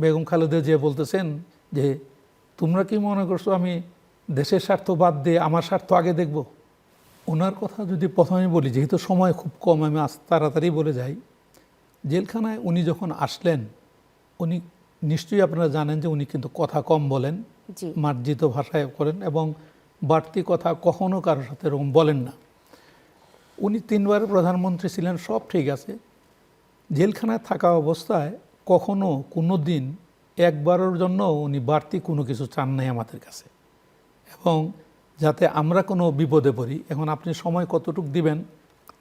বেগম খালেদা জিয়া বলতেছেন যে তোমরা কি মনে করছো আমি দেশের স্বার্থ বাদ দিয়ে আমার স্বার্থ আগে দেখব? ওনার কথা যদি প্রথমে বলি, যেহেতু সময় খুব কম, আমি তাড়াতাড়ি বলে যাই। জেলখানায় উনি যখন আসলেন, উনি নিশ্চয়ই আপনারা জানেন যে উনি কিন্তু কথা কম বলেন, মার্জিত ভাষায় করেন এবং বাড়তি কথা কখনো কারোর সাথে এরকম বলেন না। উনি 3বার প্রধানমন্ত্রী ছিলেন, সব ঠিক আছে। জেলখানায় থাকা অবস্থায় কখনো কোনো দিন একবারের জন্য উনি বাড়তি কোনো কিছু চান নাই আমাদের কাছে, এবং যাতে আমরা কোনো বিপদে পড়ি। এখন আপনি সময় কতটুকু দিবেন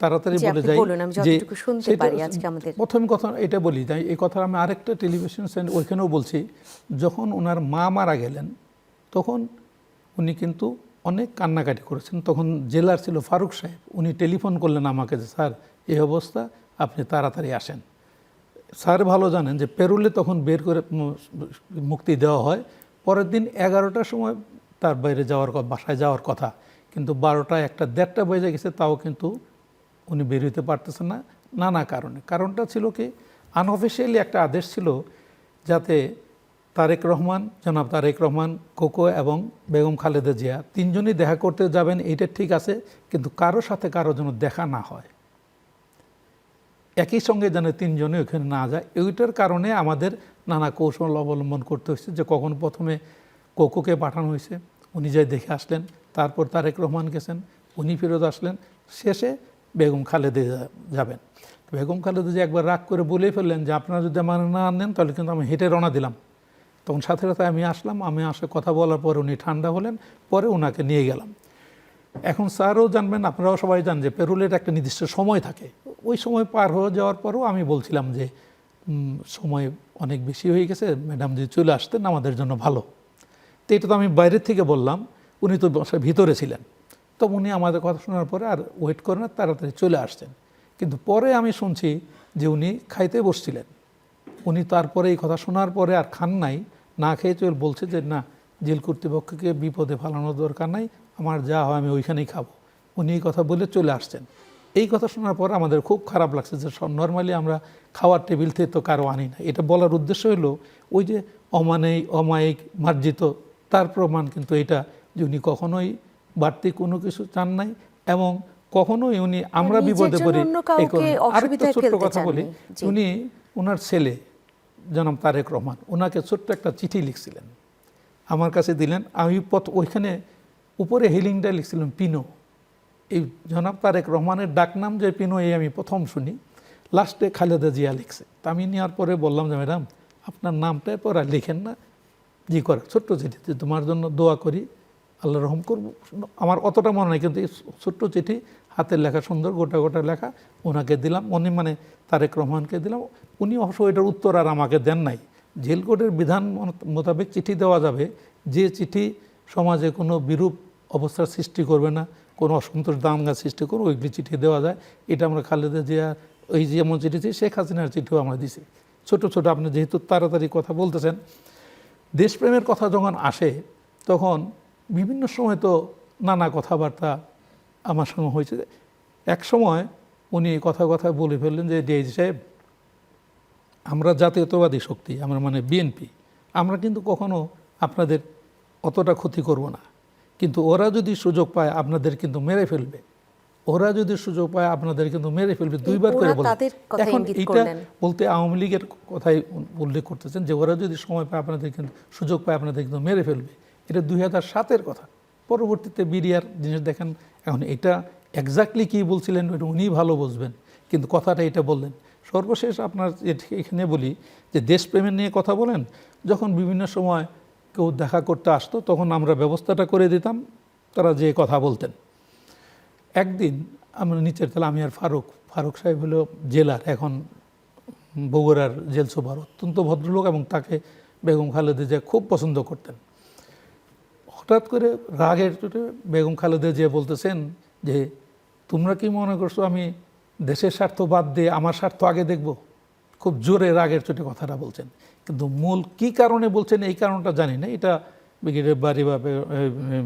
তাড়াতাড়ি বলে যাই যে প্রথম কথা এটা বলি যাই। এই কথা আমি আরেকটা টেলিভিশন চ্যানেল ওইখানেও বলছি, যখন ওনার মা মারা গেলেন তখন উনি কিন্তু অনেক কান্নাকাটি করেছেন। তখন জেলার ছিল ফারুক সাহেব, উনি টেলিফোন করলেন আমাকে যে স্যার এই অবস্থা, আপনি তাড়াতাড়ি আসেন। স্যার ভালো জানেন যে পেরোলে তখন বের করে মুক্তি দেওয়া হয়। পরের দিন 11টার সময় তার বাইরে যাওয়ার বাসায় যাওয়ার কথা, কিন্তু 12টা 1টা 1:30টা বেজে গেছে, তাও কিন্তু উনি বের হইতে পারতেছেন না নানা কারণে। কারণটা ছিল কি, আনঅফিসিয়ালি একটা আদেশ ছিল যাতে জনাব তারেক রহমান, কোকো এবং বেগম খালেদা জিয়া 3জনই দেখা করতে যাবেন, এইটা ঠিক আছে, কিন্তু কারো সাথে কারো যেন দেখা না হয়, একই সঙ্গে যেন 3জনে ওখানে না যায়। এইটার কারণে আমাদের নানা কৌশল অবলম্বন করতে হয়েছে। যে কখন প্রথমে কোকোকে পাঠানো হয়েছে, উনি যাই দেখে আসলেন, তারপর তারেক রহমান গেছেন, উনি ফেরত আসলেন, শেষে বেগম খালেদা যাবেন। বেগম খালেদা যে একবার রাগ করে বলে ফেললেন যে আপনারা যদি আমার না আনেন তাহলে কিন্তু আমি হেঁটে রওনা দিলাম। তখন সাথে সাথে আমি আসলাম, আমি আসে কথা বলার পরে উনি ঠান্ডা হলেন, পরে ওনাকে নিয়ে গেলাম। এখন স্যারও জানবেন, আপনারাও সবাই জান যে পেরোলের একটা নির্দিষ্ট সময় থাকে। ওই সময় পার হয়ে যাওয়ার পরেও আমি বলছিলাম যে সময় অনেক বেশি হয়ে গেছে, ম্যাডাম যদি চলে আসতেন আমাদের জন্য ভালো। তো এটা তো আমি বাইরের থেকে বললাম, উনি তো বাসার ভিতরে ছিলেন। তো উনি আমাদের কথা শোনার পরে আর ওয়েট করেন না, তাড়াতাড়ি চলে আসছেন। কিন্তু পরে আমি শুনছি যে উনি খাইতে বসছিলেন। উনি তারপরে এই কথা শোনার পরে আর খান নাই, না খেয়ে চলে বলছে যে না, জেল কর্তৃপক্ষকে বিপদে ফেলানোর দরকার নাই, আমার যা হয় আমি ওইখানেই খাবো। উনি এই কথা বলে চলে আসছেন। এই কথা শোনার পর আমাদের খুব খারাপ লাগছে যে নর্মালি আমরা খাওয়ার টেবিল থেকে তো কারো আনি না। এটা বলার উদ্দেশ্য হলো ওই যে অমায়িক মার্জিত, তার প্রমাণ কিন্তু এটা যে উনি কখনোই বাড়তি কোনো কিছু চান নাই, এবং কখনোই উনি আমরা বিপদে পড়ি। আরেকটা ছোট্ট কথা বলি, উনি ওনার ছেলে জনাব তারেক রহমান ওনাকে ছোট্ট একটা চিঠি লিখছিলেন, আমার কাছে দিলেন। আমি ওইখানে উপরে হেলিংটা লিখছিলাম পিনো। এই জনাব তারেক রহমানের ডাকনাম যে পিনো, এই আমি প্রথম শুনি। লাস্টে খালেদা জিয়া লিখছে। তা আমি নেওয়ার পরে বললাম যে ম্যাডাম আপনার নামটা পরে লেখেন না, জি করে ছোট্ট চিঠিতে তোমার জন্য দোয়া করি, আল্লাহ রহম করবো। আমার অতটা মনে নাই, কিন্তু এই ছোট্ট চিঠি হাতের লেখা, সুন্দর গোটা গোটা লেখা, ওনাকে দিলাম। উনি মানে তারেক রহমানকে দিলাম। উনি অবশ্য এটার উত্তর আর আমাকে দেন নাই। জেল কোডের বিধান মোতাবেক চিঠি দেওয়া যাবে, যে চিঠি সমাজে কোনো বিরূপ অবস্থার সৃষ্টি করবে না, কোনো অসন্তোষ দাঙ্গা সৃষ্টি করবে, ওইগুলি চিঠি দেওয়া যায়। এটা আমরা খালেদা জিয়া ওই যেমন চিঠি, শেখ হাসিনার চিঠিও আমরা দিছি। ছোটো ছোটো, আপনি যেহেতু তাড়াতাড়ি কথা বলতেছেন, দেশপ্রেমের কথা যখন আসে তখন বিভিন্ন সময় তো নানা কথাবার্তা আমার সঙ্গে হয়েছে। এক সময় উনি কথা বলে ফেললেন যে ডিআইজি সাহেব, আমরা জাতীয়তাবাদী শক্তি, আমরা মানে বিএনপি, আমরা কিন্তু কখনো আপনাদের অতটা ক্ষতি করব না, কিন্তু ওরা যদি সুযোগ পায় আপনাদের কিন্তু মেরে ফেলবে, ওরা যদি সুযোগ পায় আপনাদের কিন্তু মেরে ফেলবে, দুইবার করে বলে। এখন এইটা বলতে আওয়ামী লীগের কথাই উল্লেখ করতেছেন যে ওরা যদি সময় পায় আপনাদের কিন্তু সুযোগ পায় আপনাদের কিন্তু মেরে ফেলবে। এটা 2007-এর কথা। পরবর্তীতে বিরিয়ার জিনিস দেখেন। এখন এটা এক্স্যাক্টলি কী বলছিলেন এটা উনিই ভালো বুঝবেন, কিন্তু কথাটা এটা বললেন। সর্বশেষ আপনার এখানে বলি যে দেশপ্রেমের নিয়ে কথা বলেন, যখন বিভিন্ন সময় কেউ দেখা করতে আসতো তখন আমরা ব্যবস্থাটা করে দিতাম, তারা যে কথা বলতেন। একদিন আমরা নিচের তলা, আমি আর ফারুক সাহেব হলো জেলার, এখন বগুড়ার জেল সুপার, অত্যন্ত ভদ্রলোক, এবং তাকে বেগম খালেদা জিয়া খুব পছন্দ করতেন। হঠাৎ করে রাগের চোটে বেগম খালেদা জিয়া বলতেছেন যে তোমরা কি মনে করছো আমি দেশের স্বার্থ বাদ দিয়ে আমার স্বার্থ আগে দেখব? খুব জোরে রাগের চোটে কথাটা বলছেন, কিন্তু মূল কি কারণে বলছেন এই কারণটা জানি না। এটা ব্রিগেডিয়ার বাড়ি বা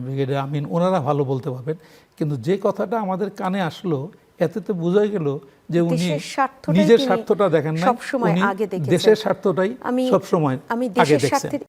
ব্রিগেডিয়ার আমিন ওনারা ভালো বলতে পারবেন, কিন্তু যে কথাটা আমাদের কানে আসলো এতে তো বোঝাই গেল যে উনি দেশের স্বার্থটাই নিজের তিনি স্বার্থটা দেখেন না, সবসময় উনি আগে দেখেছেন। দেশের স্বার্থটাই আমি সবসময় আমি আগে দেশের দেখছেন। স্বার্থের